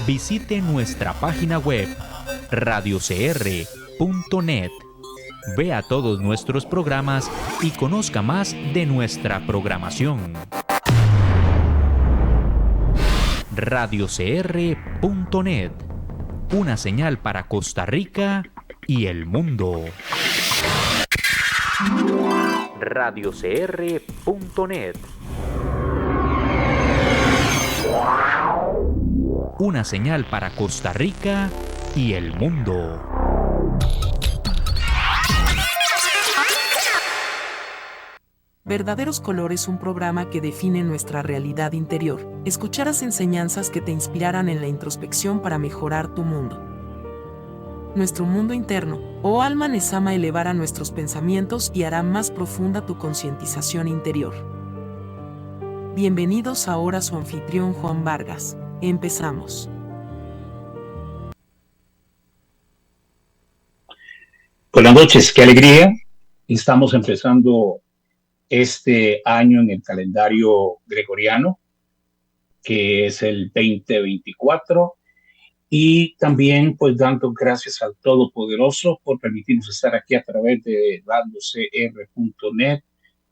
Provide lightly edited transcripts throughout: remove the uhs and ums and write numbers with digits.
visite nuestra página web radiocr.net. Vea todos nuestros programas y conozca más de nuestra programación. radiocr.net, una señal para Costa Rica y el mundo. radiocr.net, una señal para Costa Rica y el mundo. Verdaderos Colores, un programa que define nuestra realidad interior. Escucharás enseñanzas que te inspirarán en la introspección para mejorar tu mundo. Nuestro mundo interno, oh alma Nesama, elevará nuestros pensamientos y hará más profunda tu concientización interior. Bienvenidos ahora a su anfitrión Juan Vargas. Empezamos. Buenas noches, qué alegría. Estamos empezando este año en el calendario gregoriano, que es el 2024, y también pues dando gracias al Todopoderoso por permitirnos estar aquí a través de radiocr.net,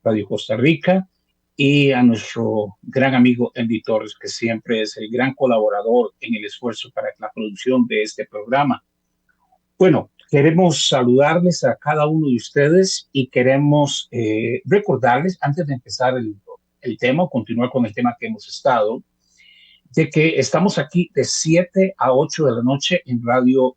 Radio Costa Rica, y a nuestro gran amigo Andy Torres, que siempre es el gran colaborador en el esfuerzo para la producción de este programa. Bueno, queremos saludarles a cada uno de ustedes y queremos recordarles, antes de empezar el tema, continuar con el tema que hemos estado, de que estamos aquí de 7 a 8 de la noche en Radio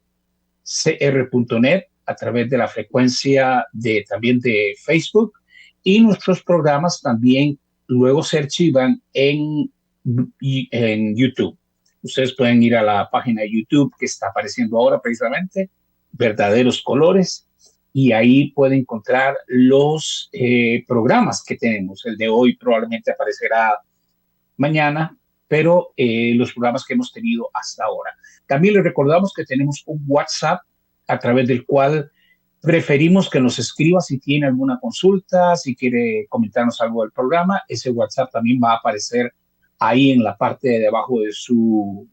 CR.net a través de la frecuencia también de Facebook, y nuestros programas también luego se archivan en YouTube. Ustedes pueden ir a la página de YouTube que está apareciendo ahora precisamente, Verdaderos Colores, y ahí pueden encontrar los programas que tenemos. El de hoy probablemente aparecerá mañana, pero los programas que hemos tenido hasta ahora. También les recordamos que tenemos un WhatsApp a través del cual preferimos que nos escriba si tiene alguna consulta, si quiere comentarnos algo del programa. Ese WhatsApp también va a aparecer ahí en la parte de abajo de su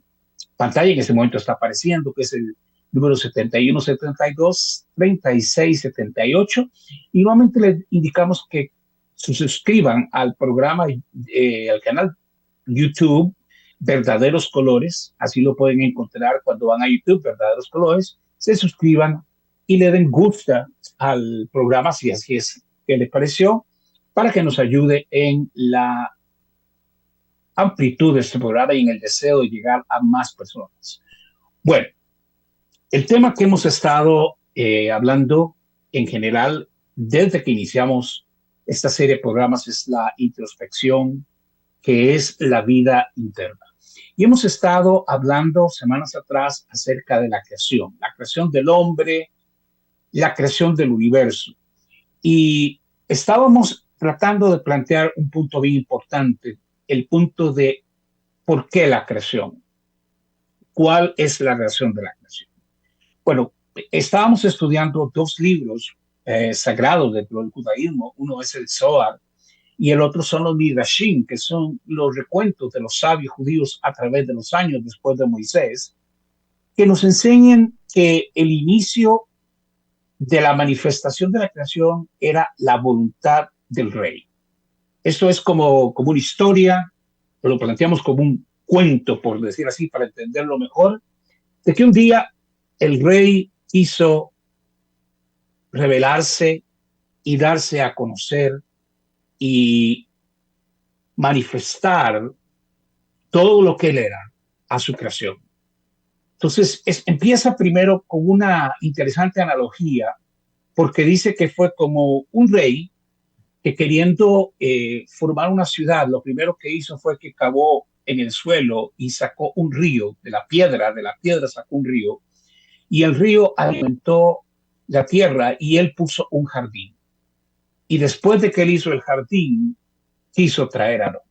pantalla. En ese momento está apareciendo, que es el número 7172-3678. Y nuevamente les indicamos que se suscriban al programa, al canal YouTube Verdaderos Colores. Así lo pueden encontrar cuando van a YouTube, Verdaderos Colores. Se suscriban y le den gusta al programa, si así es que les pareció, para que nos ayude en la amplitud de este programa y en el deseo de llegar a más personas. Bueno, el tema que hemos estado hablando en general desde que iniciamos esta serie de programas es la introspección, que es la vida interna. Y hemos estado hablando semanas atrás acerca de la creación del hombre, la creación del universo. Y estábamos tratando de plantear un punto bien importante, el punto de por qué la creación. ¿Cuál es la razón de la creación? Bueno, estábamos estudiando dos libros sagrados dentro del judaísmo. Uno es el Zohar y el otro son los Midrashim, que son los recuentos de los sabios judíos a través de los años después de Moisés, que nos enseñan que el inicio de la manifestación de la creación era la voluntad del rey. Esto es como una historia, lo planteamos como un cuento, por decir así, para entenderlo mejor, de que un día el rey quiso revelarse y darse a conocer y manifestar todo lo que él era a su creación. Entonces, empieza primero con una interesante analogía, porque dice que fue como un rey que queriendo formar una ciudad, lo primero que hizo fue que cavó en el suelo y sacó un río de la piedra sacó un río, y el río alimentó la tierra y él puso un jardín. Y después de que él hizo el jardín, quiso traer al hombre.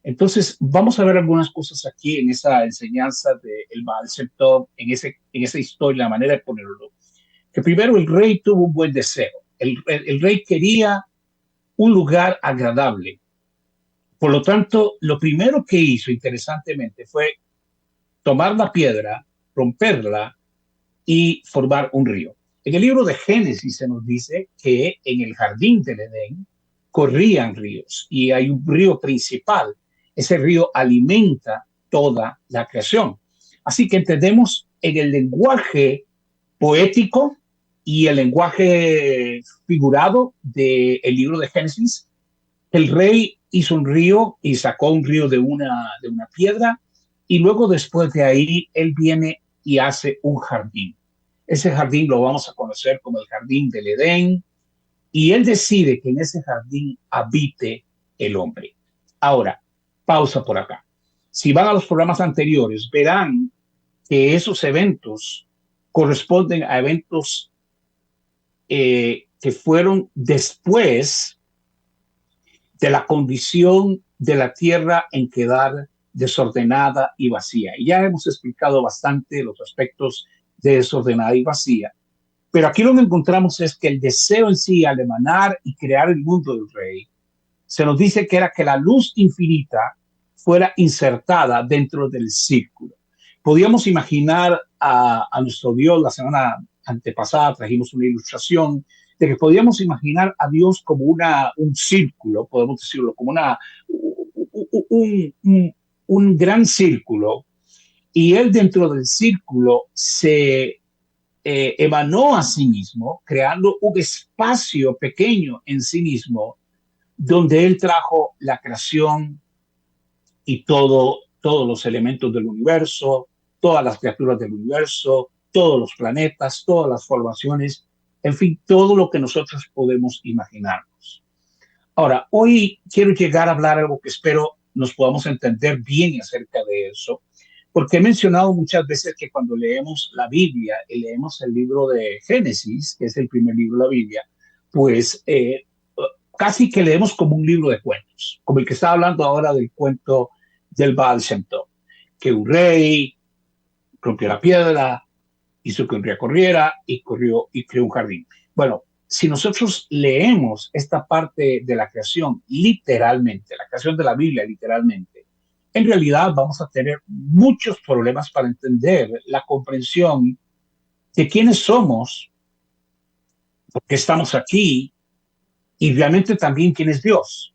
Entonces, vamos a ver algunas cosas aquí en esa enseñanza del Baal Shem Tov, en esa historia, la manera de ponerlo. Que primero el rey tuvo un buen deseo. El rey quería un lugar agradable. Por lo tanto, lo primero que hizo, interesantemente, fue tomar la piedra, romperla y formar un río. En el libro de Génesis se nos dice que en el jardín del Edén corrían ríos y hay un río principal. Ese río alimenta toda la creación. Así que entendemos en el lenguaje poético y el lenguaje figurado del libro de Génesis, el rey hizo un río y sacó un río de una piedra y luego después de ahí él viene y hace un jardín. Ese jardín lo vamos a conocer como el jardín del Edén y él decide que en ese jardín habite el hombre. Ahora, pausa por acá. Si van a los programas anteriores, verán que esos eventos corresponden a eventos que fueron después de la condición de la tierra en quedar desordenada y vacía. Y ya hemos explicado bastante los aspectos de desordenada y vacía, pero aquí lo que encontramos es que el deseo en sí, al emanar y crear el mundo del rey, se nos dice que era que la luz infinita fuera insertada dentro del círculo. Podíamos imaginar a nuestro Dios. La semana antepasada trajimos una ilustración de que podíamos imaginar a Dios como un círculo, podemos decirlo, como un gran círculo, y él dentro del círculo se emanó a sí mismo, creando un espacio pequeño en sí mismo, donde él trajo la creación y todos los elementos del universo, todas las criaturas del universo, todos los planetas, todas las formaciones, en fin, todo lo que nosotros podemos imaginarnos. Ahora, hoy quiero llegar a hablar algo que espero nos podamos entender bien acerca de eso, porque he mencionado muchas veces que cuando leemos la Biblia y leemos el libro de Génesis, que es el primer libro de la Biblia, pues casi que leemos como un libro de cuentos, como el que está hablando ahora del cuento del Baal Shem Tov, que un rey rompió la piedra, hizo que un río corriera y corrió y creó un jardín. Bueno, si nosotros leemos esta parte de la creación literalmente, la creación de la Biblia literalmente, en realidad vamos a tener muchos problemas para entender la comprensión de quiénes somos, por qué estamos aquí y realmente también quién es Dios.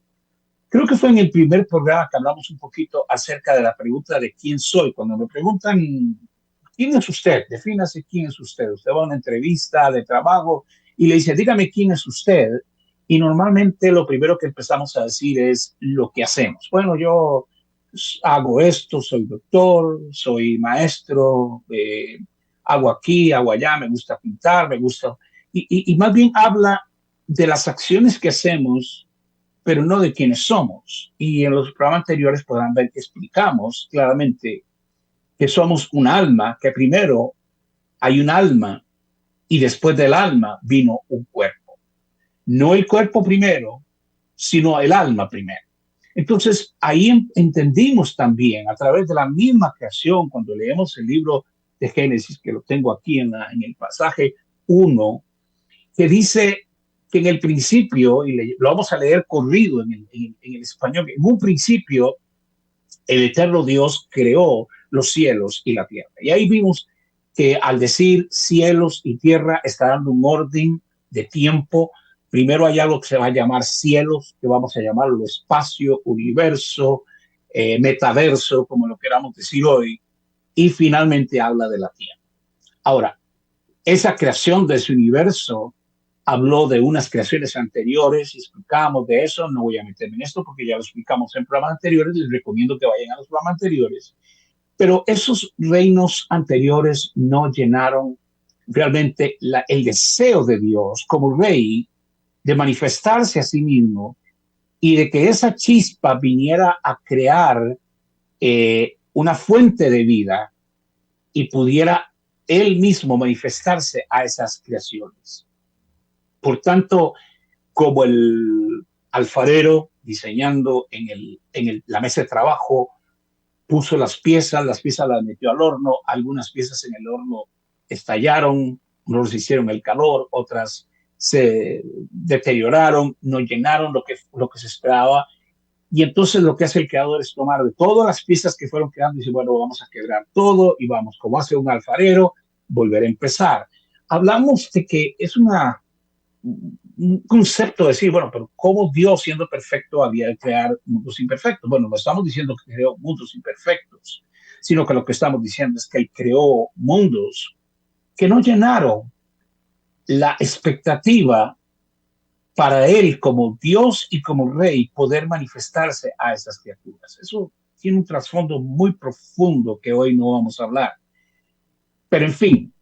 Creo que fue en el primer programa que hablamos un poquito acerca de la pregunta de quién soy. Cuando me preguntan, ¿quién es usted? Defínase quién es usted. Usted va a una entrevista de trabajo y le dice, dígame quién es usted. Y normalmente lo primero que empezamos a decir es lo que hacemos. Bueno, yo hago esto, soy doctor, soy maestro, hago aquí, hago allá, me gusta pintar, me gusta... Y más bien habla de las acciones que hacemos, pero no de quiénes somos. Y en los programas anteriores podrán ver que explicamos claramente que somos un alma, que primero hay un alma y después del alma vino un cuerpo. No el cuerpo primero, sino el alma primero. Entonces, ahí entendimos también, a través de la misma creación, cuando leemos el libro de Génesis, que lo tengo aquí en el pasaje 1, que dice que en el principio, y lo vamos a leer corrido en el español, en un principio el eterno Dios creó los cielos y la tierra. Y ahí vimos que al decir cielos y tierra está dando un orden de tiempo. Primero hay algo que se va a llamar cielos, que vamos a llamarlo espacio, universo, metaverso, como lo queramos decir hoy, y finalmente habla de la tierra. Ahora, esa creación de ese universo habló de unas creaciones anteriores y explicamos de eso. No voy a meterme en esto porque ya lo explicamos en programas anteriores. Les recomiendo que vayan a los programas anteriores. Pero esos reinos anteriores no llenaron realmente el deseo de Dios como rey de manifestarse a sí mismo y de que esa chispa viniera a crear una fuente de vida y pudiera él mismo manifestarse a esas creaciones. Por tanto, como el alfarero diseñando la mesa de trabajo, puso las piezas las metió al horno, algunas piezas en el horno estallaron, no les hicieron el calor, otras se deterioraron, no llenaron lo que se esperaba. Y entonces lo que hace el creador es tomar de todas las piezas que fueron creando y dice, bueno, vamos a quebrar todo y vamos, como hace un alfarero, volver a empezar. Hablamos de que es un concepto de decir, bueno, pero ¿cómo Dios, siendo perfecto, había de crear mundos imperfectos? Bueno, no estamos diciendo que creó mundos imperfectos, sino que lo que estamos diciendo es que Él creó mundos que no llenaron la expectativa para Él como Dios y como Rey poder manifestarse a esas criaturas. Eso tiene un trasfondo muy profundo que hoy no vamos a hablar. Pero en fin,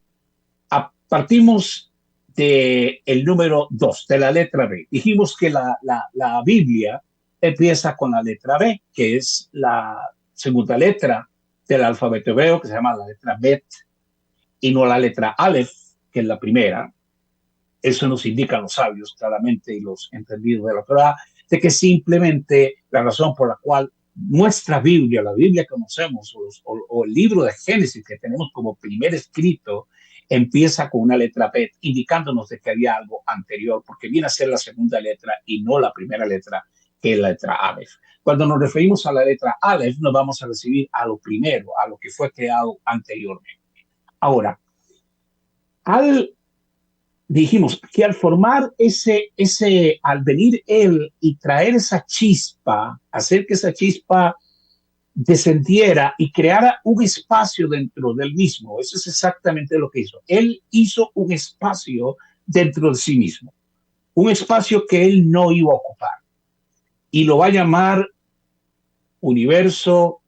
partimos del número 2, de la letra B. Dijimos que la Biblia empieza con la letra B, que es la segunda letra del alfabeto hebreo, que se llama la letra Bet, y no la letra Aleph, que es la primera. Eso nos indican los sabios claramente y los entendidos de la Torah, de que simplemente la razón por la cual nuestra Biblia, la Biblia que conocemos, o el libro de Génesis que tenemos como primer escrito, empieza con una letra Bet, indicándonos de que había algo anterior, porque viene a ser la segunda letra y no la primera letra, que es la letra Aleph. Cuando nos referimos a la letra Aleph, nos vamos a referir a lo primero, a lo que fue creado anteriormente. Ahora, dijimos que al formar al venir Él y traer esa chispa, hacer que esa chispa descendiera y creara un espacio dentro del mismo, eso es exactamente lo que hizo. Él hizo un espacio dentro de sí mismo, un espacio que Él no iba a ocupar, y lo va a llamar universo,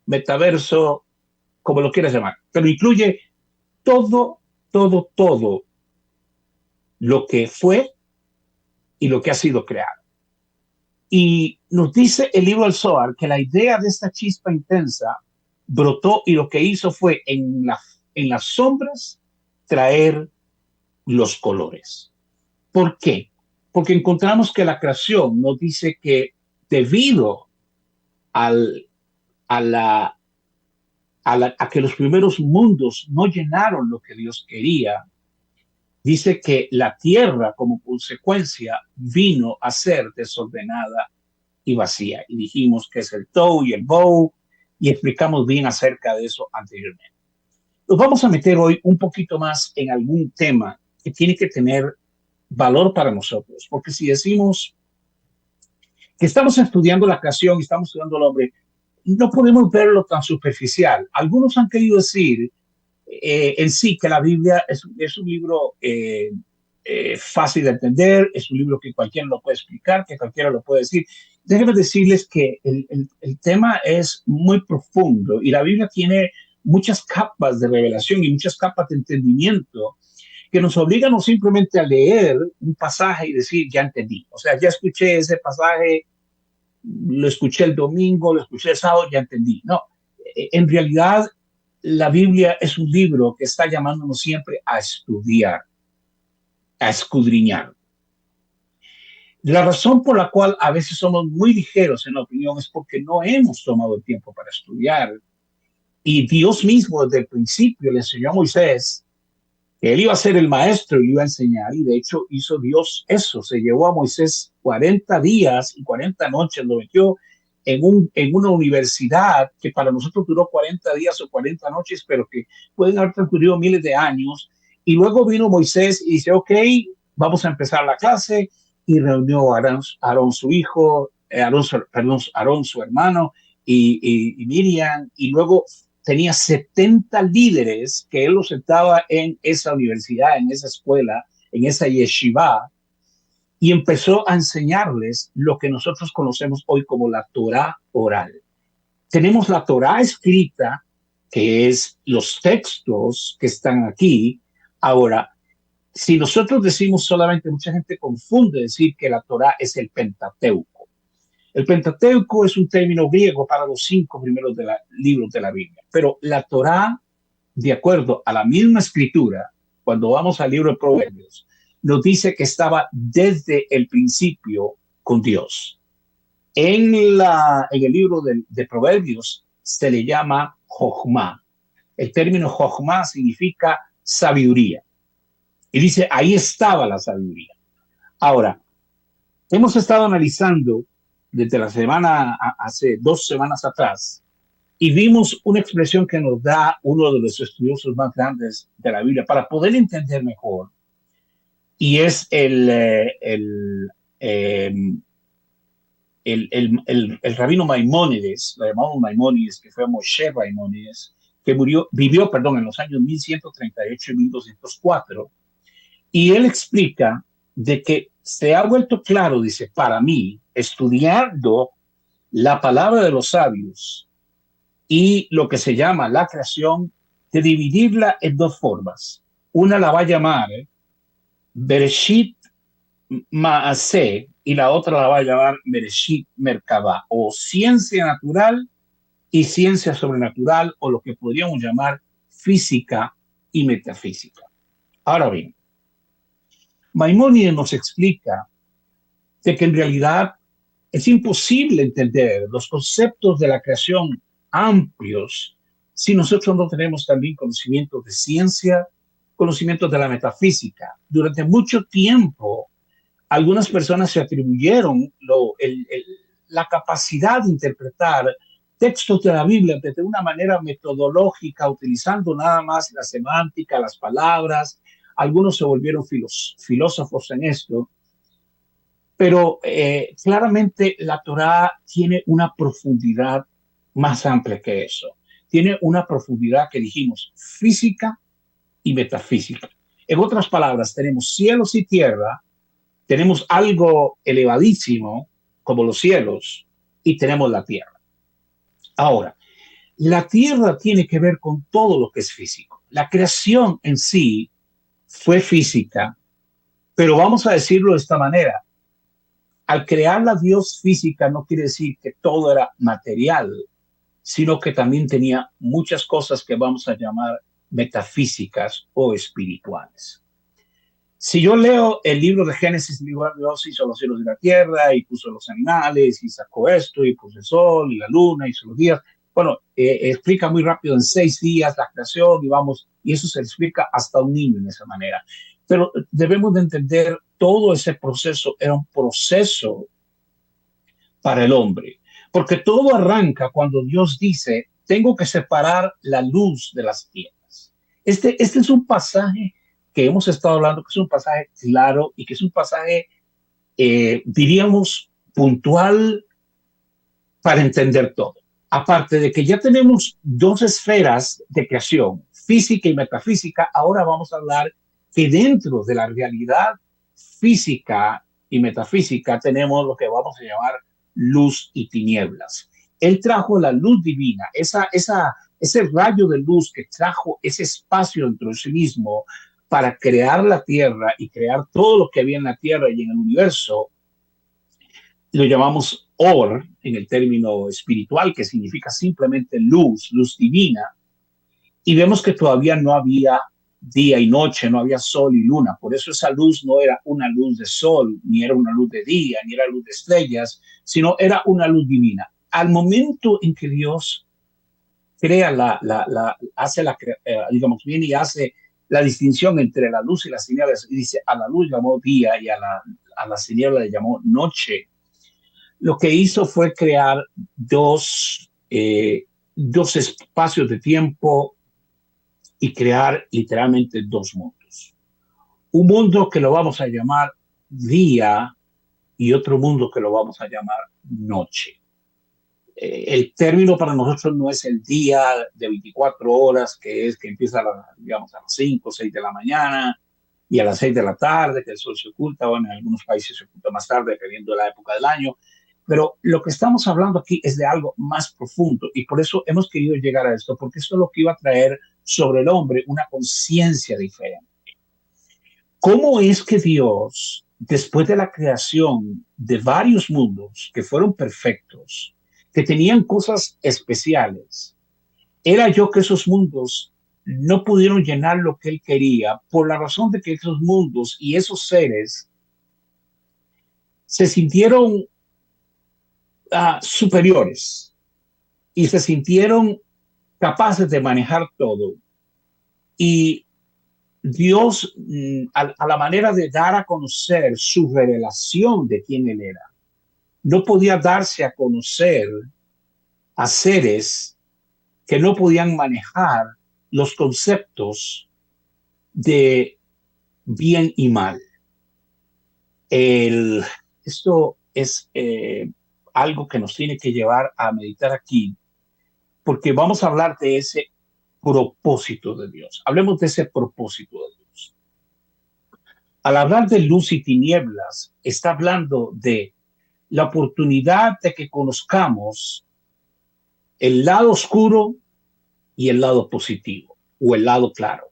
metaverso, como lo quieras llamar, pero incluye todo lo que fue y lo que ha sido creado. Y nos dice el libro del Zohar que la idea de esta chispa intensa brotó y lo que hizo fue en las sombras traer los colores. ¿Por qué? Porque encontramos que la creación nos dice que debido a que los primeros mundos no llenaron lo que Dios quería, dice que la tierra como consecuencia vino a ser desordenada y vacía. Y dijimos que es el Tohu y el Bohu, y explicamos bien acerca de eso anteriormente. Nos vamos a meter hoy un poquito más en algún tema que tiene que tener valor para nosotros, porque si decimos que estamos estudiando la creación y estamos estudiando al hombre, no podemos verlo tan superficial. Algunos han querido decir en sí que la Biblia es un libro fácil de entender, es un libro que cualquiera lo puede explicar, que cualquiera lo puede decir. Déjenme decirles que el tema es muy profundo y la Biblia tiene muchas capas de revelación y muchas capas de entendimiento que nos obligan no simplemente a leer un pasaje y decir, ya entendí. O sea, ya escuché ese pasaje, lo escuché el domingo, lo escuché el sábado, ya entendí. No, en realidad la Biblia es un libro que está llamándonos siempre a estudiar, a escudriñar. La razón por la cual a veces somos muy ligeros en la opinión es porque no hemos tomado el tiempo para estudiar. Y Dios mismo desde el principio le enseñó a Moisés que él iba a ser el maestro y le iba a enseñar. Y de hecho hizo Dios eso. Se llevó a Moisés 40 días y 40 noches, lo metió en una universidad que para nosotros duró 40 días o 40 noches, pero que pueden haber transcurrido miles de años. Y luego vino Moisés y dice, ok, vamos a empezar la clase, y reunió a Aarón su hijo, Aarón su hermano y Miriam, y luego tenía 70 líderes que él los sentaba en esa universidad, en esa escuela, en esa yeshiva, y empezó a enseñarles lo que nosotros conocemos hoy como la Torah oral. Tenemos la Torah escrita, que es los textos que están aquí. Ahora, si nosotros decimos solamente, mucha gente confunde decir que la Torah es el Pentateuco. El Pentateuco es un término griego para los 5 primeros libros de la Biblia, pero la Torah, de acuerdo a la misma escritura, cuando vamos al libro de Proverbios, nos dice que estaba desde el principio con Dios. En el libro de Proverbios se le llama Jochma. El término Jochma significa sabiduría. Y dice, ahí estaba la sabiduría. Ahora, hemos estado analizando desde la semana, hace 2 semanas atrás, y vimos una expresión que nos da uno de los estudiosos más grandes de la Biblia para poder entender mejor, y es eh, el rabino Maimónides, lo llamamos Maimónides, que fue Moshe Maimónides, que vivió, perdón, en los años 1138 y 1204, y él explica de que se ha vuelto claro, dice, para mí, estudiando la palabra de los sabios y lo que se llama la creación, de dividirla en dos formas. Una la va a llamar Bereshit Maaseh y la otra la va a llamar Bereshit Merkabah, o ciencia natural y ciencia sobrenatural, o lo que podríamos llamar física y metafísica. Ahora bien, Maimónides nos explica de que en realidad es imposible entender los conceptos de la creación amplios si nosotros no tenemos también conocimientos de ciencia, conocimientos de la metafísica. Durante mucho tiempo, algunas personas se atribuyeron la capacidad de interpretar textos de la Biblia de una manera metodológica, utilizando nada más la semántica, las palabras. Algunos se volvieron filósofos en esto, pero claramente la Torá tiene una profundidad más amplia que eso. Tiene una profundidad que dijimos física y metafísica. En otras palabras, tenemos cielos y tierra, tenemos algo elevadísimo como los cielos y tenemos la tierra. Ahora, la tierra tiene que ver con todo lo que es físico. La creación en sí fue física, pero vamos a decirlo de esta manera. Al crear la Dios física no quiere decir que todo era material, sino que también tenía muchas cosas que vamos a llamar metafísicas o espirituales. Si yo leo el libro de Génesis, Dios hizo los cielos y la tierra y puso los animales y sacó esto y puso el sol y la luna y los días. Bueno, explica muy rápido en 6 días la creación y eso se explica hasta un niño en esa manera. Pero debemos de entender todo ese proceso era un proceso para el hombre, porque todo arranca cuando Dios dice, tengo que separar la luz de las tinieblas. Este es un pasaje que hemos estado hablando, que es un pasaje claro y que es un pasaje, diríamos, puntual para entender todo. Aparte de que ya tenemos dos esferas de creación, física y metafísica, ahora vamos a hablar que dentro de la realidad física y metafísica tenemos lo que vamos a llamar luz y tinieblas. Él trajo la luz divina, ese rayo de luz que trajo ese espacio dentro de sí mismo para crear la tierra y crear todo lo que había en la tierra y en el universo. Lo llamamos Or en el término espiritual, que significa simplemente luz, luz divina. Y vemos que todavía no había día y noche, no había sol y luna. Por eso esa luz no era una luz de sol, ni era una luz de día, ni era luz de estrellas, sino era una luz divina. Al momento en que Dios crea digamos, viene y hace la distinción entre la luz y las tinieblas, y dice, a la luz llamó día y a las tinieblas le llamó noche. Lo que hizo fue crear dos espacios de tiempo y crear literalmente dos mundos. Un mundo que lo vamos a llamar día y otro mundo que lo vamos a llamar noche. El término para nosotros no es el día de 24 horas, que empieza digamos, a las 5 o 6 de la mañana y a las 6 de la tarde, que el sol se oculta. Bueno, en algunos países se oculta más tarde, dependiendo de la época del año. Pero lo que estamos hablando aquí es de algo más profundo y por eso hemos querido llegar a esto, porque esto es lo que iba a traer sobre el hombre una conciencia diferente. ¿Cómo es que Dios, después de la creación de varios mundos que fueron perfectos, que tenían cosas especiales, era yo que esos mundos no pudieron llenar lo que él quería por la razón de que esos mundos y esos seres se sintieron superiores y se sintieron capaces de manejar todo. Y Dios, a la manera de dar a conocer su revelación de quién él era, no podía darse a conocer a seres que no podían manejar los conceptos de bien y mal. Esto es algo que nos tiene que llevar a meditar aquí, porque vamos a hablar de ese propósito de Dios. Hablemos de ese propósito de Dios. Al hablar de luz y tinieblas, está hablando de la oportunidad de que conozcamos el lado oscuro y el lado positivo, o el lado claro.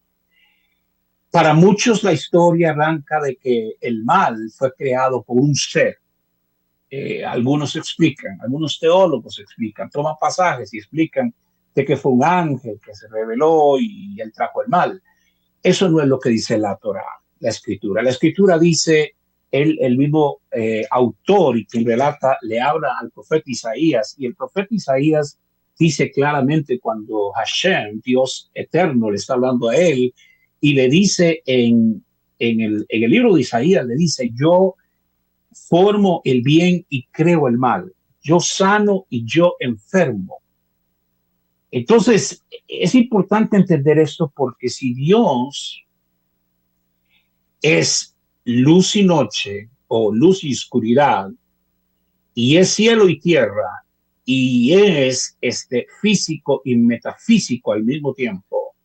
Para muchos la historia arranca de que el mal fue creado por un ser. Algunos explican, algunos teólogos explican, toman pasajes y explican de que fue un ángel que se reveló y él trajo el mal. Eso no es lo que dice la Torá, la Escritura. La Escritura dice, el mismo autor y quien relata, le habla al profeta Isaías, y el profeta Isaías dice claramente cuando Hashem, Dios eterno, le está hablando a él, y le dice en el libro de Isaías, le dice, yo formo el bien y creo el mal, yo sano y yo enfermo. Entonces, es importante entender esto, porque si Dios es luz y noche, o luz y oscuridad, y es cielo y tierra, y es físico y metafísico al mismo tiempo,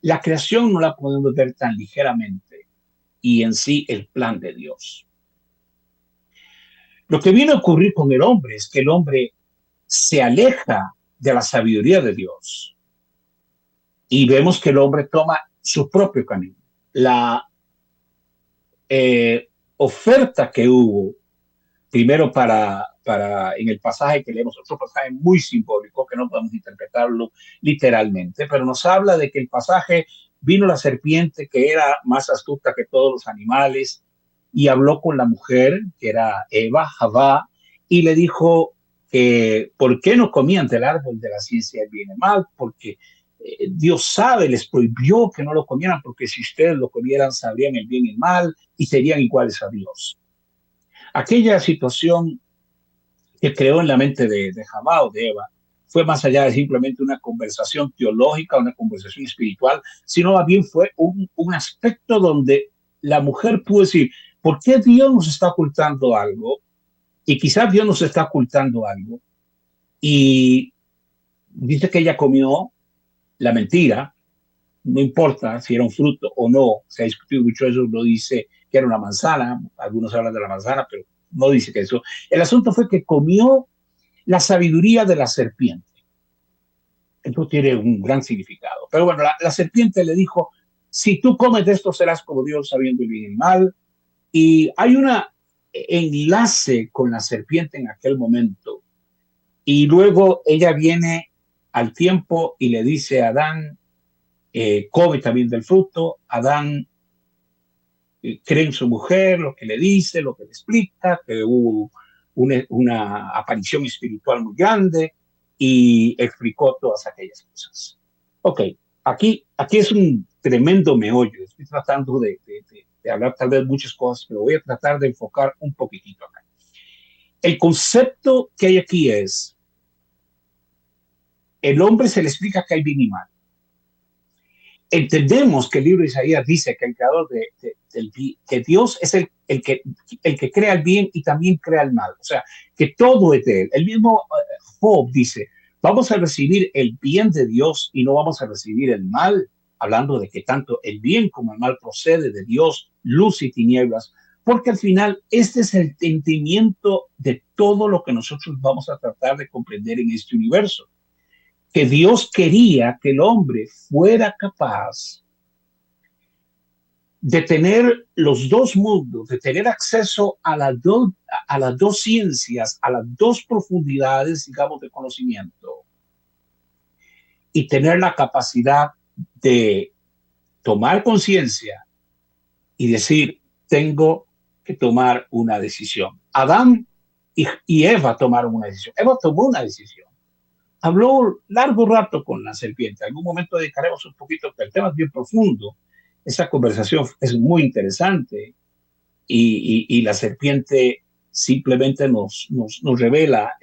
la creación no la podemos ver tan ligeramente, y en sí el plan de Dios. Lo que viene a ocurrir con el hombre es que el hombre se aleja de la sabiduría de Dios, y vemos que el hombre toma su propio camino. La oferta que hubo primero para en el pasaje que leemos, otro pasaje muy simbólico que no podemos interpretarlo literalmente, pero nos habla de que el pasaje vino la serpiente que era más astuta que todos los animales y habló con la mujer que era Eva, Javá, y le dijo que por qué no comían del árbol de la ciencia del bien y mal, porque Dios sabe, les prohibió que no lo comieran, porque si ustedes lo comieran sabrían el bien y el mal y serían iguales a Dios. Aquella situación que creó en la mente de Javá o de Eva fue más allá de simplemente una conversación teológica, una conversación espiritual, sino más bien fue un aspecto donde la mujer pudo decir, ¿por qué Dios nos está ocultando algo? Y quizás Dios nos está ocultando algo. Y dice que ella comió la mentira, no importa si era un fruto o no, se ha discutido mucho eso, no dice que era una manzana, algunos hablan de la manzana, pero no dice que eso. El asunto fue que comió la sabiduría de la serpiente. Esto tiene un gran significado. Pero bueno, la serpiente le dijo, si tú comes de esto serás como Dios sabiendo el bien y el mal. Y hay un enlace con la serpiente en aquel momento. Y luego ella viene al tiempo y le dice a Adán, come también del fruto. Adán cree en su mujer, lo que le dice, lo que le explica, que hubo una aparición espiritual muy grande y explicó todas aquellas cosas. Ok, aquí es un tremendo meollo. Estoy tratando de hablar tal vez muchas cosas, pero voy a tratar de enfocar un poquitito acá. El concepto que hay aquí es, el hombre se le explica que hay bien y mal. Entendemos que el libro de Isaías dice que el creador que Dios es el que crea el bien y también crea el mal. O sea, que todo es de él. El mismo Job dice, vamos a recibir el bien de Dios y no vamos a recibir el mal, hablando de que tanto el bien como el mal procede de Dios, luz y tinieblas, porque al final este es el entendimiento de todo lo que nosotros vamos a tratar de comprender en este universo. Que Dios quería que el hombre fuera capaz de tener los dos mundos, de tener acceso a las dos ciencias, a las dos profundidades, digamos, de conocimiento, y tener la capacidad de tomar conciencia y decir, tengo que tomar una decisión. Adán y Eva tomaron una decisión. Eva tomó una decisión. Habló largo rato con la serpiente. En algún momento dedicaremos un poquito, pero el tema es bien profundo. Esa conversación es muy interesante y la serpiente simplemente nos revela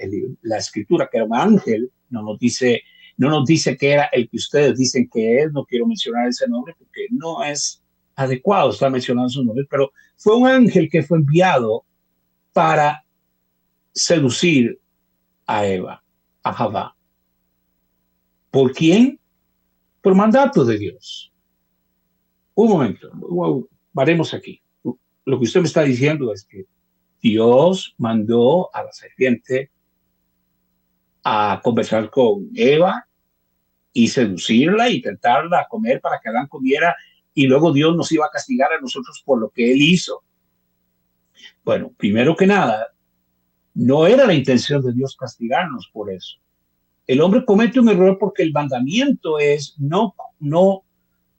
la escritura que era un ángel, no nos dice que era el que ustedes dicen que es, no quiero mencionar ese nombre porque no es adecuado estar mencionando su nombre, pero fue un ángel que fue enviado para seducir a Eva, a Javá. ¿Por quién? Por mandato de Dios. Un momento, paremos aquí. Lo que usted me está diciendo es que Dios mandó a la serpiente a conversar con Eva y seducirla y tentarla a comer para que Adán comiera, y luego Dios nos iba a castigar a nosotros por lo que él hizo. Bueno, primero que nada, no era la intención de Dios castigarnos por eso. El hombre comete un error porque el mandamiento es no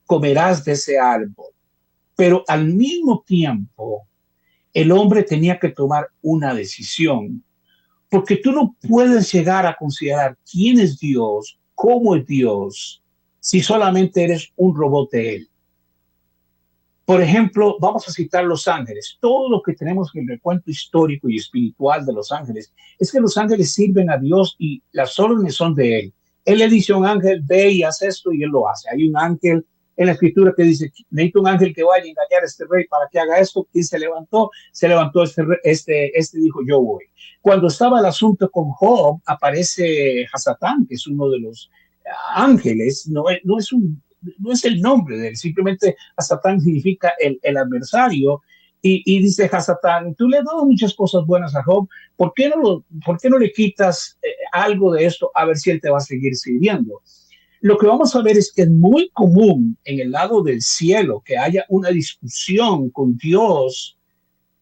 comerás de ese árbol, pero al mismo tiempo el hombre tenía que tomar una decisión, porque tú no puedes llegar a considerar quién es Dios, cómo es Dios, si solamente eres un robot de él. Por ejemplo, vamos a citar los ángeles. Todo lo que tenemos en el recuento histórico y espiritual de los ángeles es que los ángeles sirven a Dios y las órdenes son de él. Él le dice a un ángel, ve y haz esto, y él lo hace. Hay un ángel en la escritura que dice, necesito un ángel que vaya a engañar a este rey para que haga esto. ¿Quién se levantó? Se levantó este dijo, yo voy. Cuando estaba el asunto con Job, aparece Hasatán, que es uno de los ángeles, no es el nombre de él, simplemente Hasatán significa el adversario, y dice Hasatán, tú le has dado muchas cosas buenas a Job, ¿por qué no le quitas algo de esto a ver si él te va a seguir sirviendo? Lo que vamos a ver es que es muy común en el lado del cielo que haya una discusión con Dios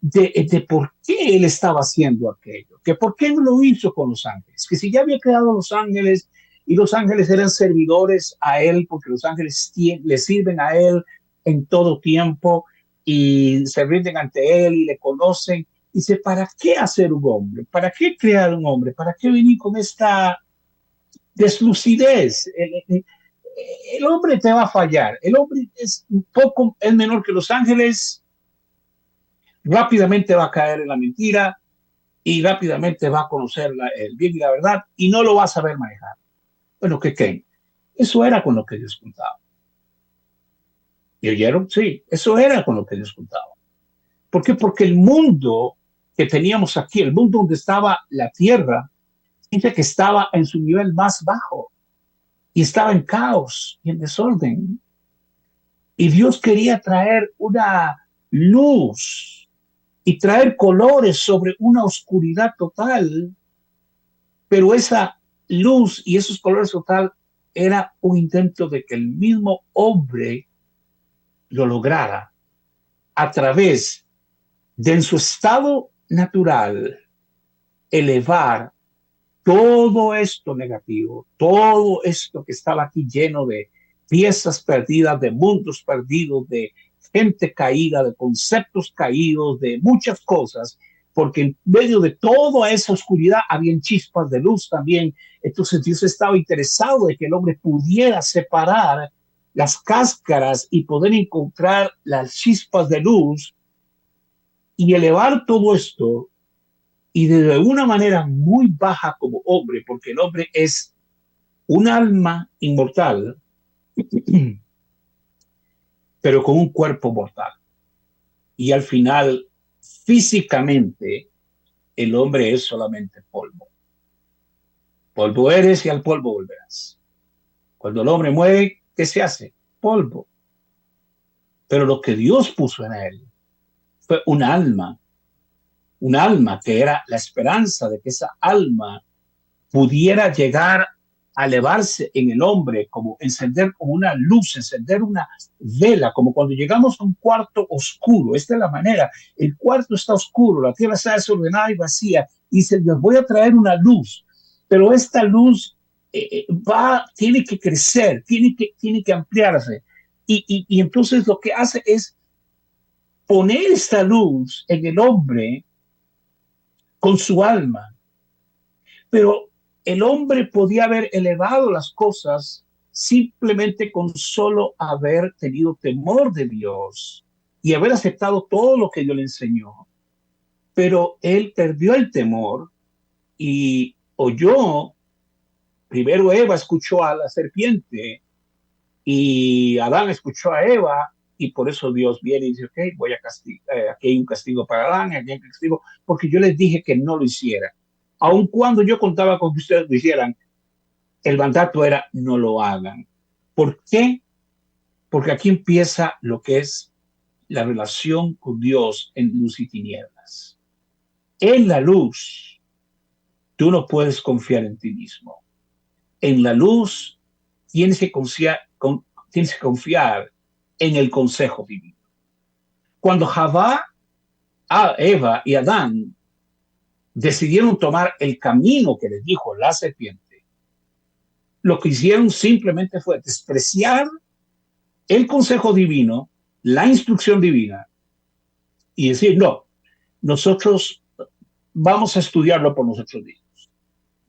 de por qué él estaba haciendo aquello, que por qué no lo hizo con los ángeles, que si ya había creado los ángeles y los ángeles eran servidores a él, porque los ángeles le sirven a él en todo tiempo y se rinden ante él y le conocen. Dice, ¿para qué hacer un hombre? ¿Para qué crear un hombre? ¿Para qué venir con esta deslucidez? El hombre te va a fallar. El hombre es menor que los ángeles, rápidamente va a caer en la mentira y rápidamente va a conocer el bien y la verdad y no lo va a saber manejar. Bueno, ¿qué creen? Eso era con lo que Dios contaba. ¿Y oyeron? Sí, eso era con lo que Dios contaba. ¿Por qué? Porque el mundo que teníamos aquí, el mundo donde estaba la tierra, dice que estaba en su nivel más bajo y estaba en caos y en desorden. Y Dios quería traer una luz y traer colores sobre una oscuridad total, pero esa luz y esos colores total era un intento de que el mismo hombre lo lograra a través de, en su estado natural, elevar todo esto negativo, todo esto que estaba aquí lleno de piezas perdidas, de mundos perdidos, de gente caída, de conceptos caídos, de muchas cosas, porque en medio de toda esa oscuridad habían chispas de luz también. Entonces Dios estaba interesado en que el hombre pudiera separar las cáscaras y poder encontrar las chispas de luz y elevar todo esto, y de una manera muy baja como hombre, porque el hombre es un alma inmortal, pero con un cuerpo mortal. Y al final, físicamente, el hombre es solamente polvo. Polvo eres y al polvo volverás. Cuando el hombre muere, ¿qué se hace? Polvo. Pero lo que Dios puso en él fue un alma que era la esperanza de que esa alma pudiera llegar a elevarse en el hombre, como encender como una luz, encender una vela, como cuando llegamos a un cuarto oscuro. Esta es la manera. El cuarto está oscuro, la tierra está desordenada y vacía, y dice, les voy a traer una luz, pero esta luz tiene que crecer, tiene que ampliarse. Y entonces lo que hace es poner esta luz en el hombre con su alma. Pero el hombre podía haber elevado las cosas simplemente con solo haber tenido temor de Dios y haber aceptado todo lo que Dios le enseñó. Pero él perdió el temor y oyó, primero Eva escuchó a la serpiente y Adán escuchó a Eva, y por eso Dios viene y dice, ok, voy a castigar, aquí hay un castigo para Adán, aquí hay un castigo, porque yo les dije que no lo hiciera. Aun cuando yo contaba con que ustedes lo hicieran, el mandato era no lo hagan. ¿Por qué? Porque aquí empieza lo que es la relación con Dios en luz y tinieblas. En la luz, tú no puedes confiar en ti mismo. En la luz, tienes que confiar en el consejo divino. Cuando Eva y Adán decidieron tomar el camino que les dijo la serpiente, lo que hicieron simplemente fue despreciar el consejo divino, la instrucción divina, y decir, no, nosotros vamos a estudiarlo por nosotros mismos.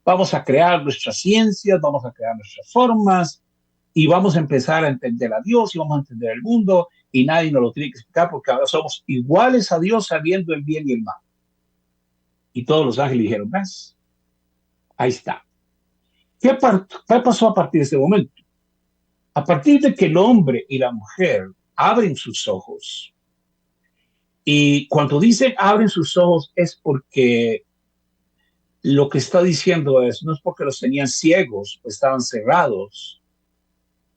Vamos a crear nuestras ciencias, vamos a crear nuestras formas, y vamos a empezar a entender a Dios y vamos a entender el mundo, y nadie nos lo tiene que explicar porque ahora somos iguales a Dios sabiendo el bien y el mal. Y todos los ángeles dijeron, ¿ves? Ahí está. ¿Qué pasó a partir de ese momento? A partir de que el hombre y la mujer abren sus ojos, y cuando dicen abren sus ojos es porque lo que está diciendo no es porque los tenían ciegos o estaban cerrados,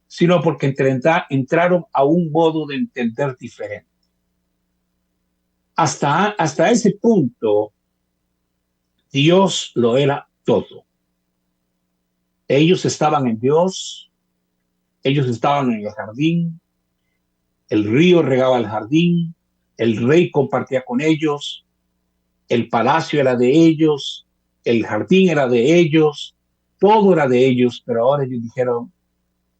sino porque entraron a un modo de entender diferente. Hasta ese punto, Dios lo era todo. Ellos estaban en Dios, ellos estaban en el jardín, el río regaba el jardín, el rey compartía con ellos, el palacio era de ellos, el jardín era de ellos, todo era de ellos, pero ahora ellos dijeron,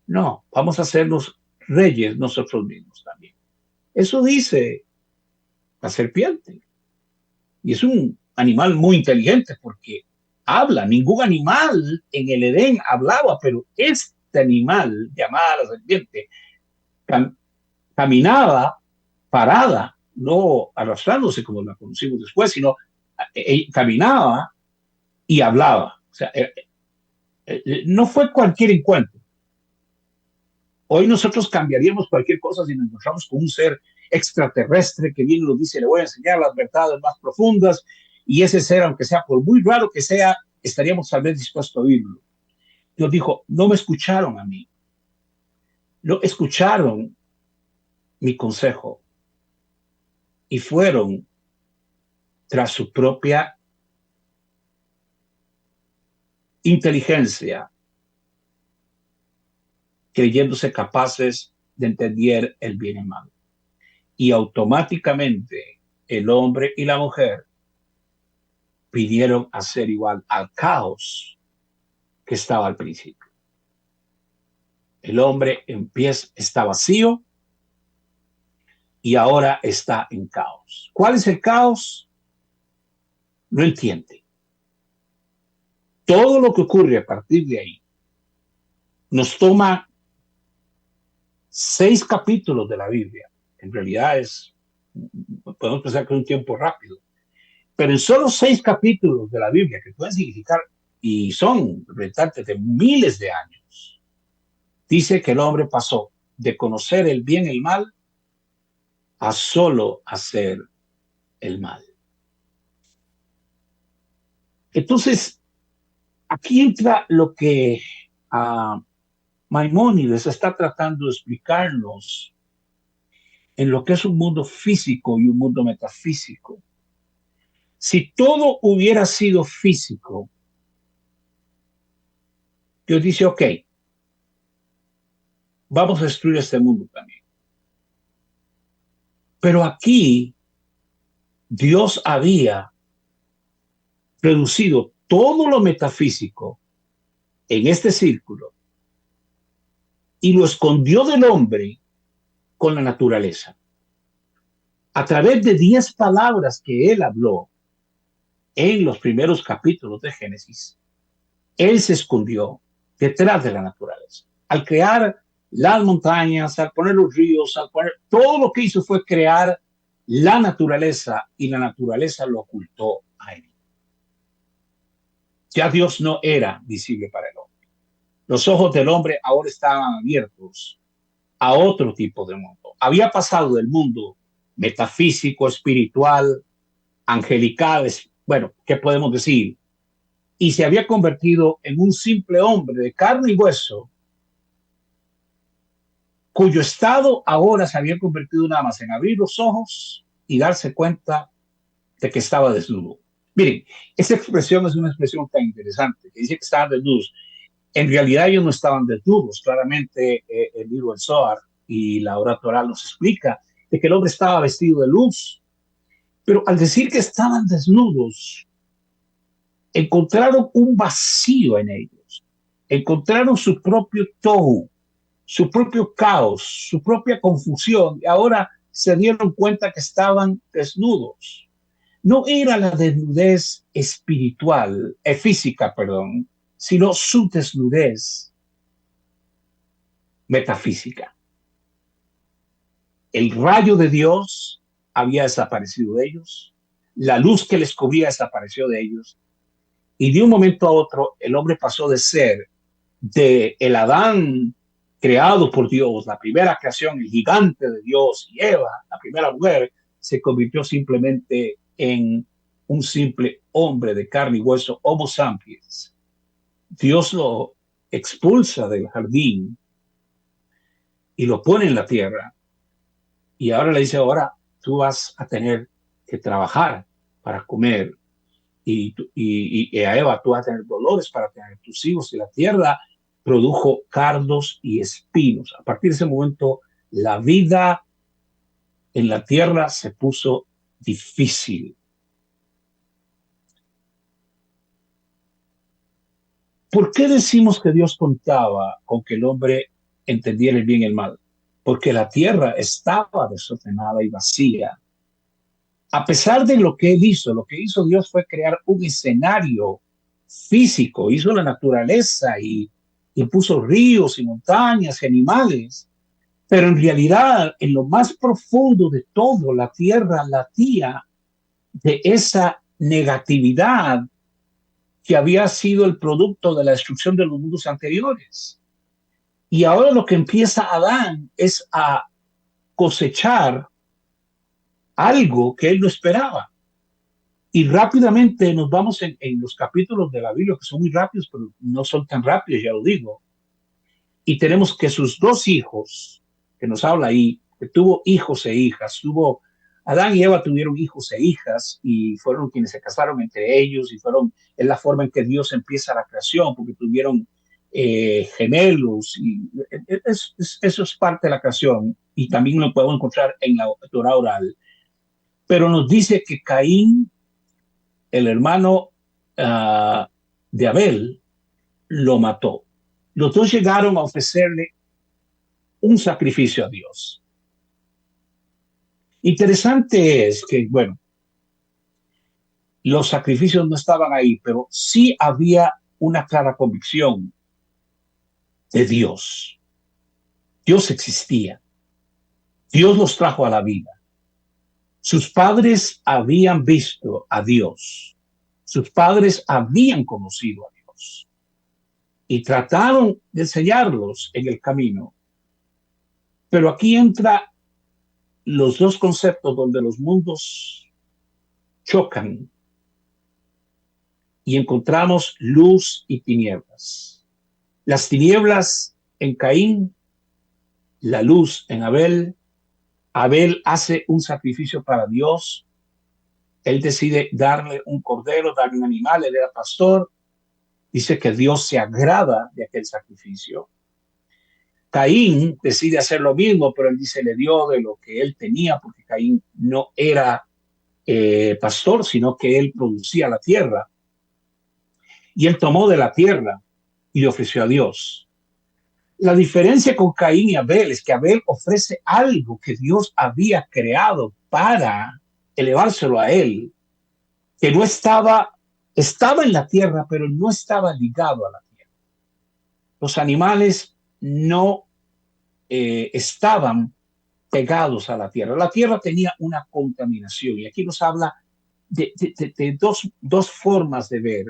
no, vamos a hacernos reyes nosotros mismos también. Eso dice la serpiente. Y es un animal muy inteligente porque habla. Ningún animal en el Edén hablaba, pero este animal, llamada la serpiente, caminaba parada, no arrastrándose como la conocimos después, sino caminaba y hablaba. O sea, no fue cualquier encuentro. Hoy nosotros cambiaríamos cualquier cosa si nos encontramos con un ser extraterrestre que viene y nos dice, le voy a enseñar las verdades más profundas, y ese ser, aunque sea por muy raro que sea, estaríamos tal vez dispuestos a oírlo. Dios dijo, no me escucharon a mí, no escucharon mi consejo y fueron tras su propia inteligencia, creyéndose capaces de entender el bien y el mal. Y automáticamente el hombre y la mujer pidieron hacer igual al caos que estaba al principio. El hombre está vacío y ahora está en caos. ¿Cuál es el caos? No entiende. Todo lo que ocurre a partir de ahí nos toma 6 capítulos de la Biblia. En realidad podemos pensar que es un tiempo rápido, pero en solo 6 capítulos de la Biblia, que pueden significar, y son representantes de miles de años, dice que el hombre pasó de conocer el bien y el mal a solo hacer el mal. Entonces, aquí entra lo que Maimónides está tratando de explicarnos en lo que es un mundo físico y un mundo metafísico. Si todo hubiera sido físico, Dios dice, ok, vamos a destruir este mundo también. Pero aquí Dios había reducido todo lo metafísico en este círculo y lo escondió del hombre con la naturaleza. A través de 10 palabras que él habló en los primeros capítulos de Génesis, él se escondió detrás de la naturaleza. Al crear las montañas, al poner los ríos, todo lo que hizo fue crear la naturaleza y la naturaleza lo ocultó a él. Ya Dios no era visible para el hombre. Los ojos del hombre ahora estaban abiertos a otro tipo de mundo. Había pasado del mundo metafísico, espiritual, angelical, bueno, ¿qué podemos decir? Y se había convertido en un simple hombre de carne y hueso, cuyo estado ahora se había convertido nada más en abrir los ojos y darse cuenta de que estaba desnudo. Miren, esa expresión es una expresión tan interesante, que dice que estaban desnudos. En realidad ellos no estaban desnudos. Claramente el libro del Zohar y la Hora Torah nos explica de que el hombre estaba vestido de luz. Pero al decir que estaban desnudos, encontraron un vacío en ellos. Encontraron su propio tohu, su propio caos, su propia confusión. Y ahora se dieron cuenta que estaban desnudos. No era la desnudez espiritual, física, perdón, sino su desnudez metafísica. El rayo de Dios había desaparecido de ellos, la luz que les cubría desapareció de ellos, y de un momento a otro el hombre pasó de ser de el Adán creado por Dios, la primera creación, el gigante de Dios, y Eva, la primera mujer, se convirtió simplemente en un simple hombre de carne y hueso, Homo sapiens. Dios lo expulsa del jardín y lo pone en la tierra, y ahora le dice, ahora tú vas a tener que trabajar para comer, y a Eva tú vas a tener dolores para tener tus hijos, y la tierra produjo cardos y espinos. A partir de ese momento la vida en la tierra se puso difícil. ¿Por qué decimos que Dios contaba con que el hombre entendiera el bien y el mal? Porque la tierra estaba desordenada y vacía. A pesar de lo que lo que hizo Dios fue crear un escenario físico, hizo la naturaleza y puso ríos y montañas y animales, pero en realidad, en lo más profundo de todo, la tierra latía de esa negatividad que había sido el producto de la destrucción de los mundos anteriores. Y ahora lo que empieza Adán es a cosechar algo que él no esperaba. Y rápidamente nos vamos en los capítulos de la Biblia, que son muy rápidos, pero no son tan rápidos, ya lo digo. Y tenemos que sus dos hijos, que nos habla ahí, que tuvo hijos e hijas, Adán y Eva tuvieron hijos e hijas y fueron quienes se casaron entre ellos, y es la forma en que Dios empieza la creación, porque tuvieron gemelos, y eso es parte de la creación, y también lo podemos encontrar en la Torah oral. Pero nos dice que Caín, el hermano de Abel, lo mató. Los dos llegaron a ofrecerle un sacrificio a Dios. Interesante es que, bueno, los sacrificios no estaban ahí, pero sí había una clara convicción de Dios. Dios existía. Dios los trajo a la vida. Sus padres habían visto a Dios. Sus padres habían conocido a Dios. Y trataron de enseñarlos en el camino. Pero aquí entra los dos conceptos donde los mundos chocan y encontramos luz y tinieblas. Las tinieblas en Caín, la luz en Abel. Abel hace un sacrificio para Dios. Él decide darle un cordero, darle un animal. Él era pastor. Dice que Dios se agrada de aquel sacrificio. Caín decide hacer lo mismo, pero él dice, le dio de lo que él tenía, porque Caín no era pastor, sino que él producía la tierra. Y él tomó de la tierra y le ofreció a Dios. La diferencia con Caín y Abel es que Abel ofrece algo que Dios había creado para elevárselo a él, que no estaba en la tierra, pero no estaba ligado a la tierra. Los animales no estaban pegados a la tierra. La tierra tenía una contaminación y aquí nos habla de dos formas de ver.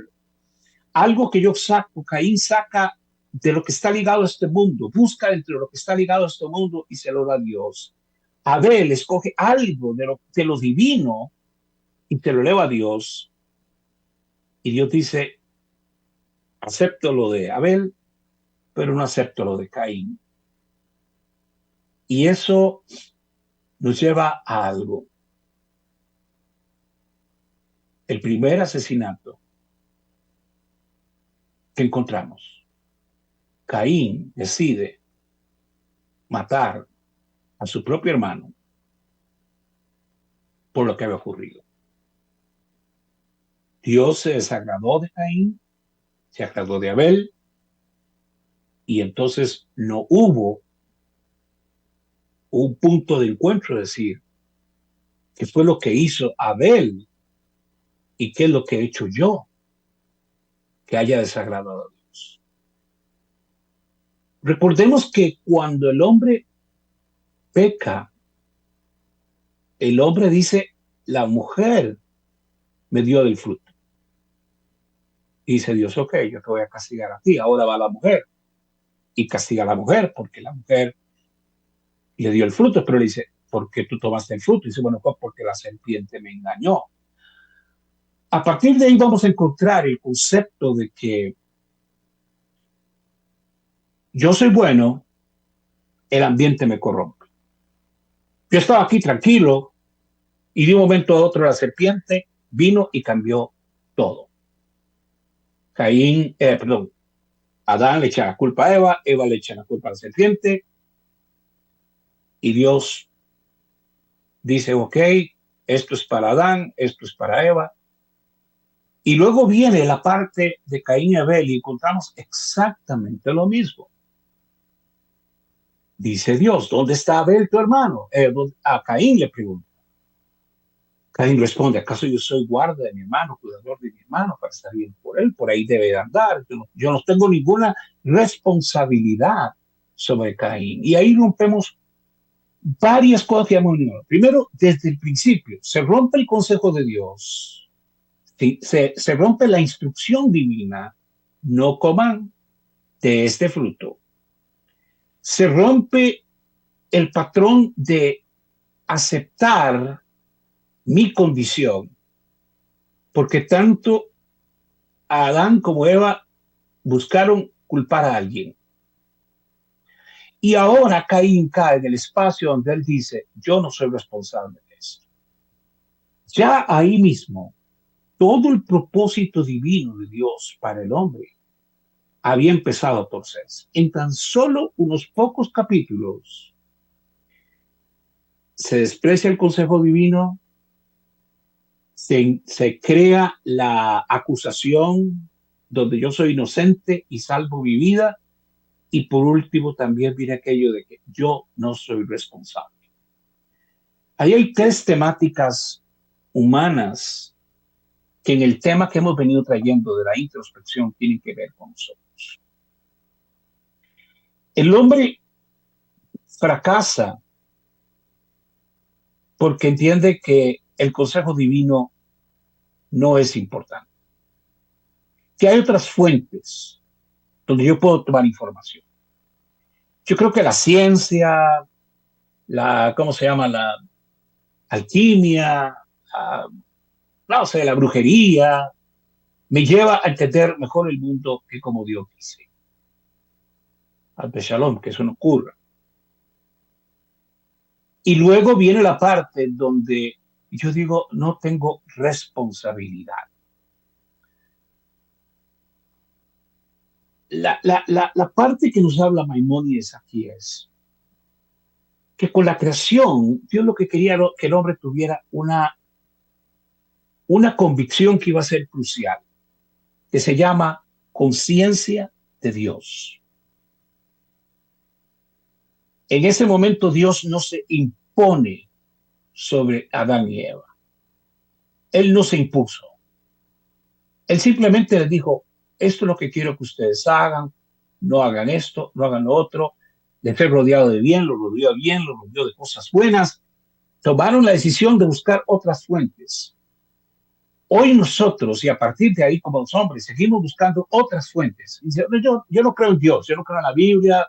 Algo que yo saco, Caín saca de lo que está ligado a este mundo, busca dentro de lo que está ligado a este mundo y se lo da a Dios. Abel escoge algo de lo divino y te lo eleva a Dios. Y Dios dice, acepto lo de Abel, pero no acepto lo de Caín. Y eso nos lleva a algo. El primer asesinato que encontramos. Caín decide matar a su propio hermano por lo que había ocurrido. Dios se desagradó de Caín, se agradó de Abel, y entonces no hubo un punto de encuentro, es decir, qué fue lo que hizo Abel y qué es lo que he hecho yo que haya desagradado a Dios. Recordemos que cuando el hombre peca, el hombre dice, la mujer me dio del fruto. Y dice Dios, ok, yo te voy a castigar a ti. Ahora va la mujer y castiga a la mujer porque la mujer le dio el fruto, pero le dice, ¿por qué tú tomaste el fruto? Y dice, bueno, pues porque la serpiente me engañó. A partir de ahí vamos a encontrar el concepto de que yo soy bueno, el ambiente me corrompe. Yo estaba aquí tranquilo y de un momento a otro la serpiente vino y cambió todo. Adán le echa la culpa a Eva le echa la culpa a la serpiente y Dios dice, ok, esto es para Adán, esto es para Eva. Y luego viene la parte de Caín y Abel y encontramos exactamente lo mismo. Dice Dios, ¿dónde está Abel, tu hermano? A Caín le pregunta. Caín responde, ¿acaso yo soy guarda de mi hermano, cuidador de mi hermano, para estar bien por él? Por ahí debe de andar. Yo no tengo ninguna responsabilidad sobre Caín. Y ahí rompemos varias cosas que hemos unido. Primero, desde el principio, se rompe el consejo de Dios. Se rompe la instrucción divina, no coman de este fruto. Se rompe el patrón de aceptar mi condición, porque tanto Adán como Eva buscaron culpar a alguien. Y ahora Caín cae en el espacio donde él dice, yo no soy responsable de esto. Ya ahí mismo, todo el propósito divino de Dios para el hombre había empezado a torcerse. En tan solo unos pocos capítulos se desprecia el consejo divino, se crea la acusación donde yo soy inocente y salvo mi vida, y por último también viene aquello de que yo no soy responsable. Ahí hay tres temáticas humanas que en el tema que hemos venido trayendo de la introspección tienen que ver con nosotros. El hombre fracasa porque entiende que el consejo divino no es importante, que hay otras fuentes donde yo puedo tomar información. Yo creo que la ciencia, ¿cómo se llama? La alquimia, la brujería, me lleva a entender mejor el mundo que como Dios dice. Al Shalom, que eso no ocurra. Y luego viene la parte donde yo digo, no tengo responsabilidad. La parte que nos habla Maimónides aquí es que con la creación, Dios lo que quería era que el hombre tuviera una convicción que iba a ser crucial, que se llama conciencia de Dios. En ese momento Dios no se impone sobre Adán y Eva. Él no se impuso. Él simplemente les dijo, esto es lo que quiero que ustedes hagan, no hagan esto, no hagan lo otro. de ser rodeado de bien, lo rodeó de cosas buenas, tomaron la decisión de buscar otras fuentes. Hoy nosotros, y a partir de ahí como los hombres, seguimos buscando otras fuentes. Yo no creo en Dios, yo no creo en la Biblia,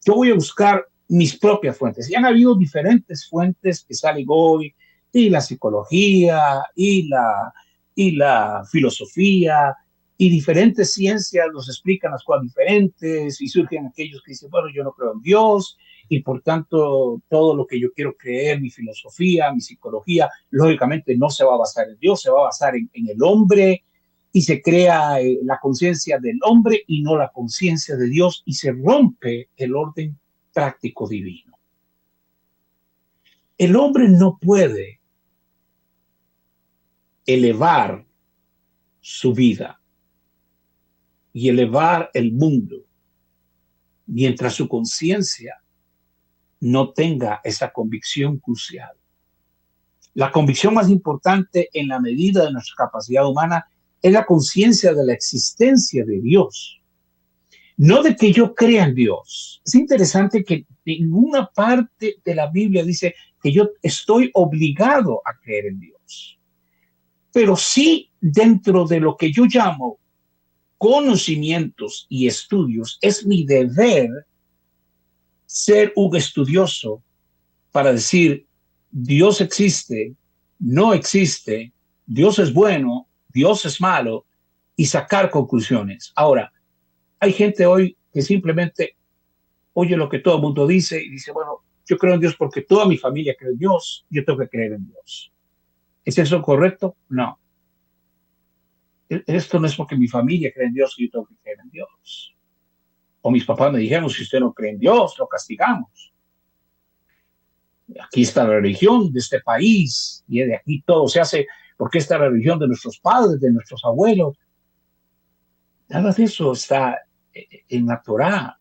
yo voy a buscar mis propias fuentes. Y han habido diferentes fuentes que salen hoy, y la psicología, y la filosofía, y diferentes ciencias nos explican las cosas diferentes, y surgen aquellos que dicen, bueno, yo no creo en Dios, y por tanto todo lo que yo quiero creer, mi filosofía, mi psicología, lógicamente no se va a basar en Dios, se va a basar en el hombre, y se crea la conciencia del hombre y no la conciencia de Dios, y se rompe el orden práctico divino. El hombre no puede elevar su vida y elevar el mundo mientras su conciencia no tenga esa convicción crucial. La convicción más importante en la medida de nuestra capacidad humana es la conciencia de la existencia de Dios, no de que yo crea en Dios. Es interesante que ninguna parte de la Biblia dice que yo estoy obligado a creer en Dios, pero sí dentro de lo que yo llamo conocimientos y estudios, es mi deber ser un estudioso para decir, Dios existe, no existe, Dios es bueno, Dios es malo, y sacar conclusiones. Ahora, hay gente hoy que simplemente oye lo que todo el mundo dice y dice, bueno, yo creo en Dios porque toda mi familia cree en Dios, yo tengo que creer en Dios. ¿Es eso correcto? No. Esto no es porque mi familia cree en Dios y yo tengo que creer en Dios. O mis papás me dijeron, si usted no cree en Dios, lo castigamos. Aquí está la religión de este país y de aquí todo se hace porque esta es la religión de nuestros padres, de nuestros abuelos. Nada de eso está en la Torá.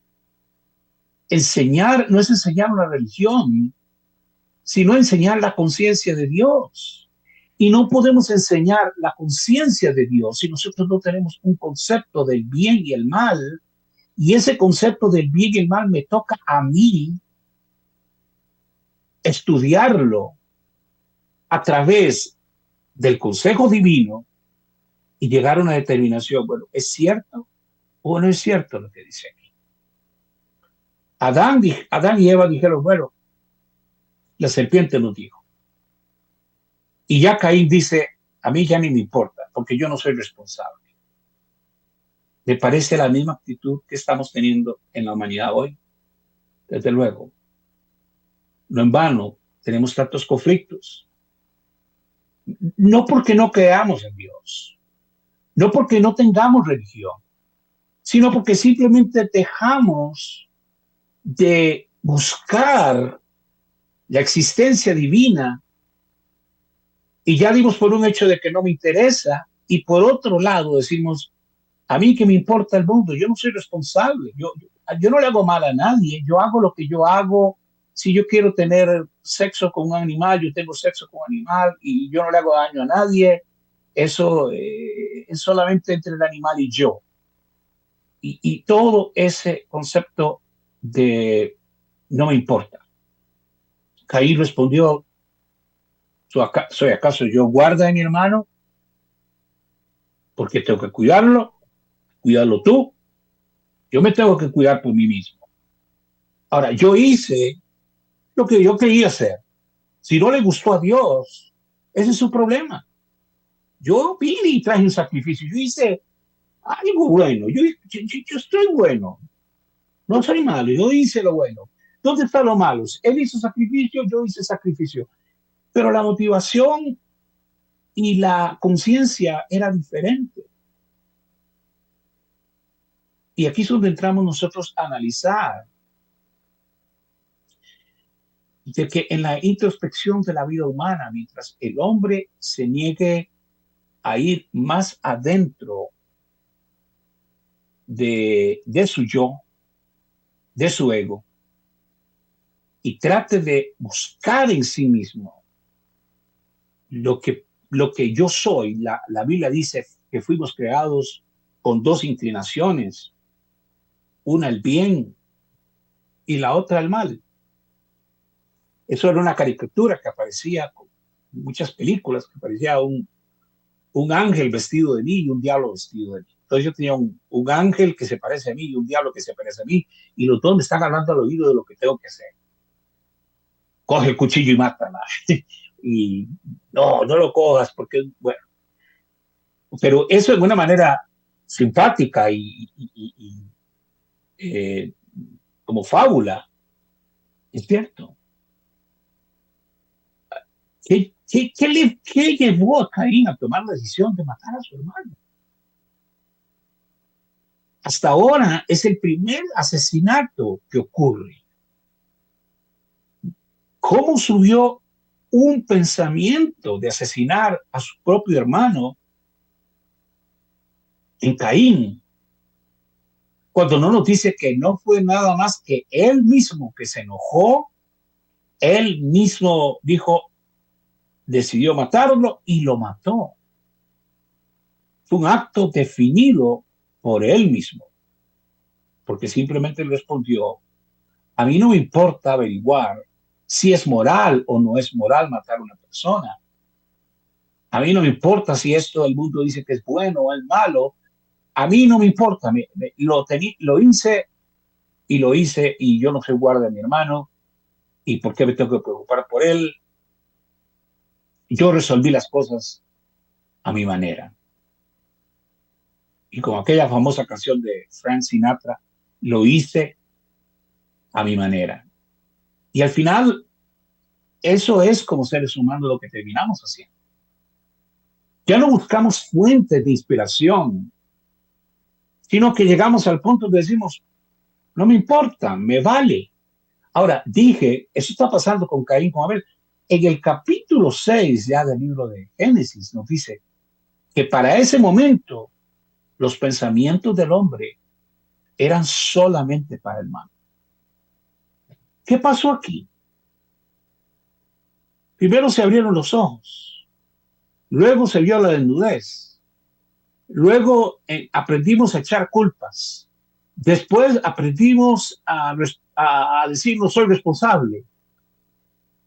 Enseñar no es enseñar una religión, sino enseñar la conciencia de Dios. Y no podemos enseñar la conciencia de Dios si nosotros no tenemos un concepto del bien y el mal. Y ese concepto del bien y el mal me toca a mí estudiarlo a través del consejo divino y llegar a una determinación. Bueno, ¿es cierto o no es cierto lo que dice aquí? Adán y Eva dijeron, bueno, la serpiente nos dijo. Y ya Caín dice, a mí ya ni me importa, porque yo no soy responsable. ¿Le parece la misma actitud que estamos teniendo en la humanidad hoy? Desde luego. No en vano tenemos tantos conflictos. No porque no creamos en Dios, no porque no tengamos religión, sino porque simplemente dejamos de buscar la existencia divina y ya dimos por un hecho de que no me interesa, y por otro lado decimos, a mí que me importa el mundo, yo no soy responsable, yo no le hago mal a nadie, yo hago lo que yo hago. Si yo quiero tener sexo con un animal, yo tengo sexo con un animal y yo no le hago daño a nadie. Eso es solamente entre el animal y yo. Y todo ese concepto de no me importa. Caín respondió, ¿soy acaso yo guarda de mi hermano? Porque tengo que cuidarlo tú. Yo me tengo que cuidar por mí mismo. Ahora, yo hice lo que yo quería hacer. Si no le gustó a Dios, ese es su problema. Yo vine y traje un sacrificio. Yo hice algo bueno. Yo estoy bueno. No soy malo. Yo hice lo bueno. ¿Dónde están los malos? Él hizo sacrificio, yo hice sacrificio. Pero la motivación y la conciencia era diferente. Y aquí es donde entramos nosotros a analizar de que en la introspección de la vida humana, mientras el hombre se niegue a ir más adentro de su yo, de su ego, y trate de buscar en sí mismo lo que yo soy. La Biblia dice que fuimos creados con dos inclinaciones, una el bien y la otra el mal. Eso era una caricatura que aparecía en muchas películas, que aparecía un ángel vestido de mí y un diablo vestido de mí. Entonces yo tenía un ángel que se parece a mí y un diablo que se parece a mí, y los dos me están hablando al oído de lo que tengo que hacer. Coge el cuchillo y mátala. Y no lo cojas porque, bueno, pero eso de una manera simpática y como fábula, es cierto. ¿Qué llevó a Caín a tomar la decisión de matar a su hermano? Hasta ahora es el primer asesinato que ocurre. ¿Cómo subió un pensamiento de asesinar a su propio hermano en Caín? Cuando no nos dice que no fue nada más que él mismo que se enojó, él mismo decidió matarlo y lo mató. Fue un acto definido por él mismo, porque simplemente respondió: a mí no me importa averiguar si es moral o no es moral matar a una persona. A mí no me importa si esto el mundo dice que es bueno o es malo. A mí no me importa. Lo hice y yo no soy guarda de mi hermano. ¿Y por qué me tengo que preocupar por él? Yo resolví las cosas a mi manera. Y como aquella famosa canción de Frank Sinatra, lo hice a mi manera. Y al final, eso es como seres humanos lo que terminamos haciendo. Ya no buscamos fuentes de inspiración, sino que llegamos al punto de decimos, no me importa, me vale. Ahora, eso está pasando con Caín, con Abel. En el capítulo 6 ya del libro de Génesis nos dice que para ese momento los pensamientos del hombre eran solamente para el mal. ¿Qué pasó aquí? Primero se abrieron los ojos, luego se vio la desnudez, luego aprendimos a echar culpas, después aprendimos a decir no soy responsable,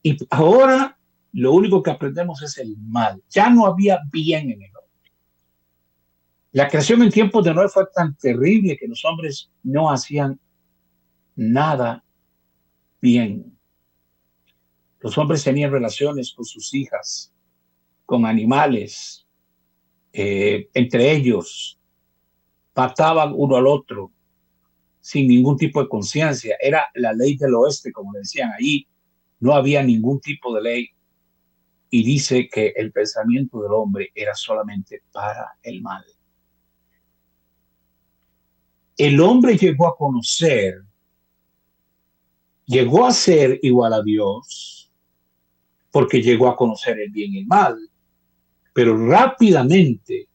y ahora lo único que aprendemos es el mal. Ya no había bien en el hombre. La creación en tiempos de Noé fue tan terrible que los hombres no hacían nada bien. Los hombres tenían relaciones con sus hijas, con animales, entre ellos, mataban uno al otro sin ningún tipo de conciencia. Era la ley del oeste, como le decían allí. No había ningún tipo de ley. Y dice que el pensamiento del hombre era solamente para el mal. El hombre llegó a ser igual a Dios, porque llegó a conocer el bien y el mal, pero rápidamente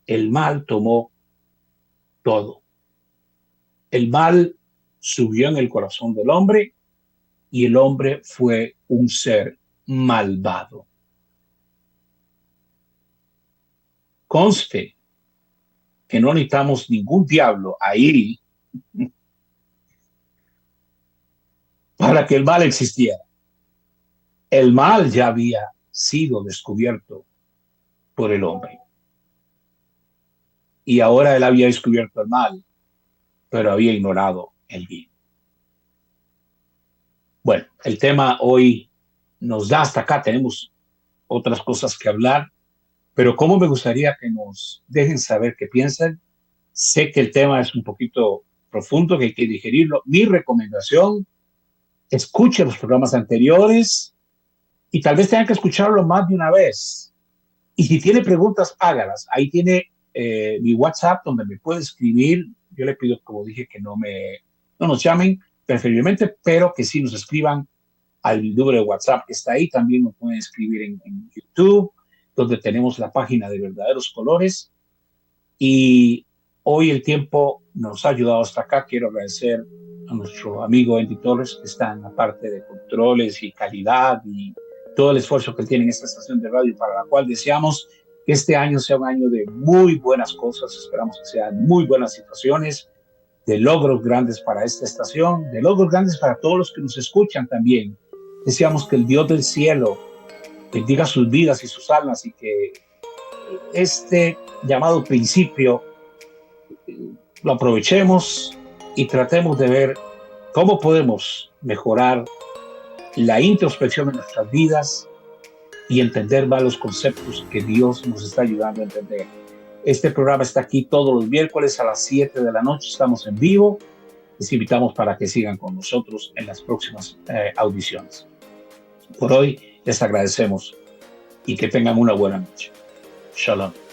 el mal tomó todo. El mal subió en el corazón del hombre y el hombre fue un ser malvado. Conste que no necesitamos ningún diablo ahí para que el mal existiera. El mal ya había sido descubierto por el hombre. Y ahora él había descubierto el mal, pero había ignorado el bien. Bueno, el tema hoy nos da hasta acá. Tenemos otras cosas que hablar, pero cómo me gustaría que nos dejen saber qué piensan. Sé que el tema es un poquito profundo, que hay que digerirlo. Mi recomendación: escuche los programas anteriores y tal vez tengan que escucharlo más de una vez. Y si tiene preguntas, hágalas. Ahí tiene mi WhatsApp donde me puede escribir. Yo le pido, como dije, que no nos llamen preferiblemente, pero que sí nos escriban al número de WhatsApp que está ahí. También nos pueden escribir en YouTube, donde tenemos la página de Verdaderos Colores. Y hoy el tiempo nos ha ayudado hasta acá. Quiero agradecer a nuestro amigo Andy Torres, que está en la parte de controles y calidad y todo el esfuerzo que tiene en esta estación de radio, para la cual deseamos que este año sea un año de muy buenas cosas. Esperamos que sean muy buenas situaciones de logros grandes para esta estación, de logros grandes para todos los que nos escuchan también. Deseamos que el Dios del cielo bendiga sus vidas y sus almas y que este llamado principio lo aprovechemos y tratemos de ver cómo podemos mejorar la introspección de nuestras vidas y entender más los conceptos que Dios nos está ayudando a entender. Este programa está aquí todos los miércoles a las 7 de la noche. Estamos en vivo. Les invitamos para que sigan con nosotros en las próximas audiciones. Por hoy les agradecemos y que tengan una buena noche. Shalom.